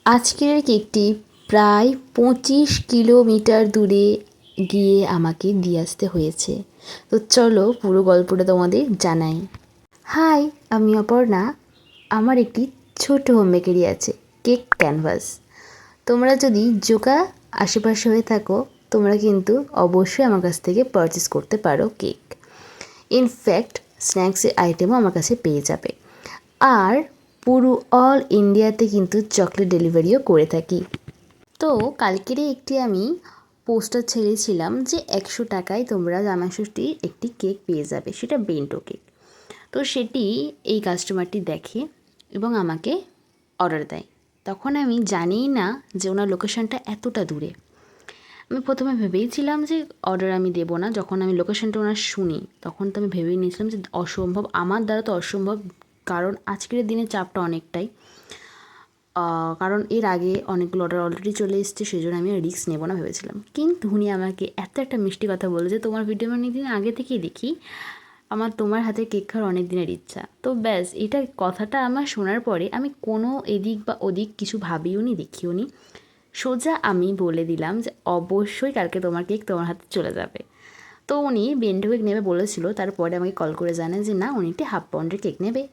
আজকের কেকটি প্রায় 25 কিলোমিটার দূরে গিয়ে আমাকে দিয়ে আসতে হয়েছে। তো চলো পুরো গল্পটা তোমাদের জানাই। হাই, আমি অপর্ণা। আমার একটি ছোট হোম বেকারি আছে, কেক ক্যানভাস। তোমরা যদি জোকা আশেপাশে হয়ে থাকো, তোমরা কিন্তু অবশ্যই আমার কাছ থেকে পারচেস করতে পারো কেক। ইনফ্যাক্ট স্ন্যাক্সের আইটেমও আমার কাছে পেয়ে যাবে। আর পুরো অল ইন্ডিয়াতে কিন্তু চকলেট ডেলিভারিও করে থাকি। তো কালকেরই একটি আমি পোস্টার ছেড়েছিলাম যে 100 টাকায় তোমরা জামাইষষ্ঠীর একটি কেক পেয়ে যাবে, সেটা বেন্টো কেক। তো সেটি এই কাস্টমারটি দেখে এবং আমাকে অর্ডার দেয়। তখন আমি জানিই না যে ওনার লোকেশনটা এতটা দূরে। আমি প্রথমে ভেবেইছিলাম যে অর্ডার আমি দেবো না। যখন আমি লোকেশনটা ওনার শুনি তখন তো আমি ভেবেই নিয়েছিলাম যে অসম্ভব, আমার দ্বারা তো অসম্ভব। কারণ আজকের দিনে চাপটা অনেকটাই, কারণ এর আগে অনেকগুলো অর্ডার অলরেডি চলে এসেছে, সেই জন্য আমি আর রিস্ক নেবো না ভেবেছিলাম। কিন্তু উনি আমাকে এত একটা মিষ্টি কথা বললো যে তোমার ভিডিও আমি অনেক দিন আগে থেকেই দেখি, আমার তোমার হাতে কেক খাওয়ার অনেক দিনের ইচ্ছা। তো ব্যাস, এটা কথাটা আমার শোনার পরে আমি কোনো এদিক বা ওদিক কিছু ভাবিও নি, দেখিও নি। সোজা আমি বলে দিলাম যে অবশ্যই কালকে তোমার কেক তোমার হাতে চলে যাবে। তো উনি বেন্টো কেক নেবে বলেছিল, তারপরে আমাকে কল করে জানায় যে না, উনি একটি হাফ পাউন্ডের কেক নেবে।